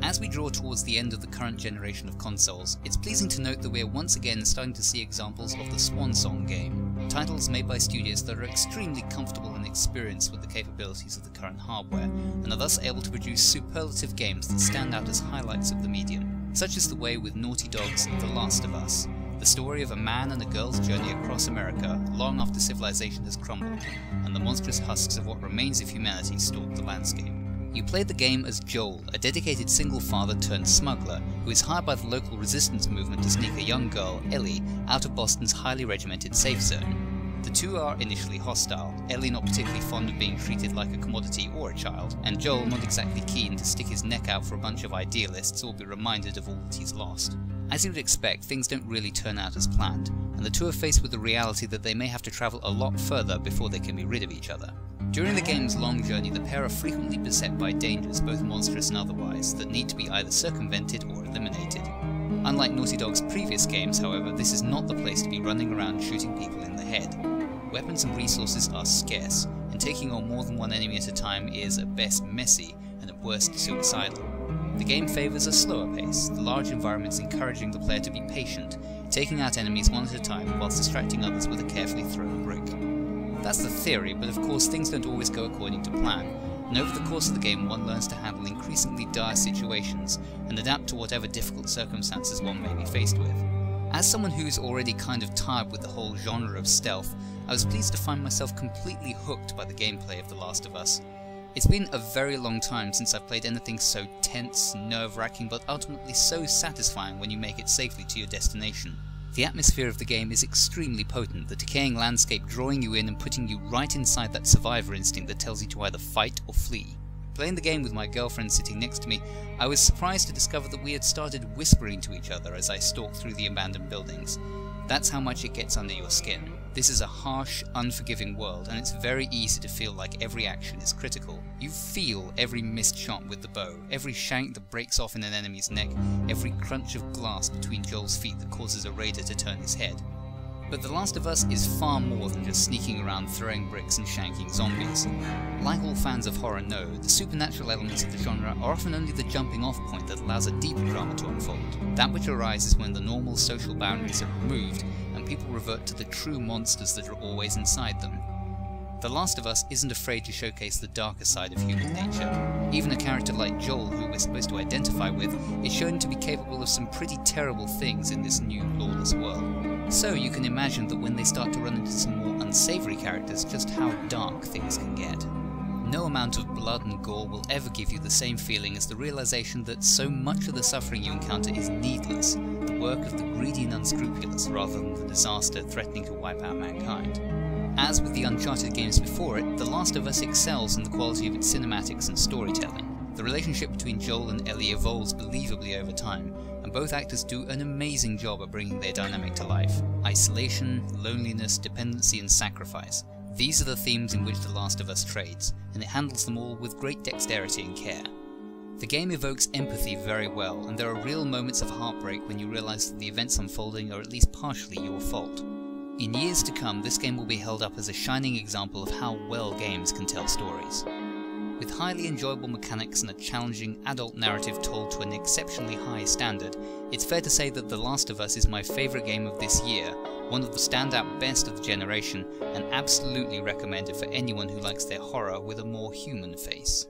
As we draw towards the end of the current generation of consoles, it's pleasing to note that we are once again starting to see examples of the swan song game, titles made by studios that are extremely comfortable and experienced with the capabilities of the current hardware, and are thus able to produce superlative games that stand out as highlights of the medium. Such is the way with Naughty Dog's The Last of Us, the story of a man and a girl's journey across America long after civilization has crumbled, and the monstrous husks of what remains of humanity stalk the landscape. You play the game as Joel, a dedicated single father turned smuggler, who is hired by the local resistance movement to sneak a young girl, Ellie, out of Boston's highly regimented safe zone. The two are initially hostile, Ellie not particularly fond of being treated like a commodity or a child, and Joel not exactly keen to stick his neck out for a bunch of idealists or be reminded of all that he's lost. As you would expect, things don't really turn out as planned, and the two are faced with the reality that they may have to travel a lot further before they can be rid of each other. During the game's long journey, the pair are frequently beset by dangers, both monstrous and otherwise, that need to be either circumvented or eliminated. Unlike Naughty Dog's previous games, however, this is not the place to be running around shooting people in the head. Weapons and resources are scarce, and taking on more than one enemy at a time is at best messy and at worst suicidal. The game favours a slower pace, the large environments encouraging the player to be patient, taking out enemies one at a time whilst distracting others with a carefully thrown brick. That's the theory, but of course things don't always go according to plan, and over the course of the game one learns to handle increasingly dire situations and adapt to whatever difficult circumstances one may be faced with. As someone who's already kind of tired with the whole genre of stealth, I was pleased to find myself completely hooked by the gameplay of The Last of Us. It's been a very long time since I've played anything so tense, nerve-wracking, but ultimately so satisfying when you make it safely to your destination. The atmosphere of the game is extremely potent, the decaying landscape drawing you in and putting you right inside that survivor instinct that tells you to either fight or flee. Playing the game with my girlfriend sitting next to me, I was surprised to discover that we had started whispering to each other as I stalked through the abandoned buildings. That's how much it gets under your skin. This is a harsh, unforgiving world, and it's very easy to feel like every action is critical. You feel every missed shot with the bow, every shank that breaks off in an enemy's neck, every crunch of glass between Joel's feet that causes a raider to turn his head. But The Last of Us is far more than just sneaking around throwing bricks and shanking zombies. Like all fans of horror know, the supernatural elements of the genre are often only the jumping off point that allows a deeper drama to unfold, that which arises when the normal social boundaries are removed and people revert to the true monsters that are always inside them. The Last of Us isn't afraid to showcase the darker side of human nature. Even a character like Joel, who we're supposed to identify with, is shown to be capable of some pretty terrible things in this new lawless world. So you can imagine that when they start to run into some more unsavoury characters, just how dark things can get. No amount of blood and gore will ever give you the same feeling as the realization that so much of the suffering you encounter is needless, the work of the greedy and unscrupulous rather than the disaster threatening to wipe out mankind. As with the Uncharted games before it, The Last of Us excels in the quality of its cinematics and storytelling. The relationship between Joel and Ellie evolves believably over time, and both actors do an amazing job at bringing their dynamic to life. Isolation, loneliness, dependency and sacrifice. These are the themes in which The Last of Us trades, and it handles them all with great dexterity and care. The game evokes empathy very well, and there are real moments of heartbreak when you realise that the events unfolding are at least partially your fault. In years to come, this game will be held up as a shining example of how well games can tell stories. With highly enjoyable mechanics and a challenging adult narrative told to an exceptionally high standard, it's fair to say that The Last of Us is my favourite game of this year, one of the standout best of the generation, and absolutely recommended for anyone who likes their horror with a more human face.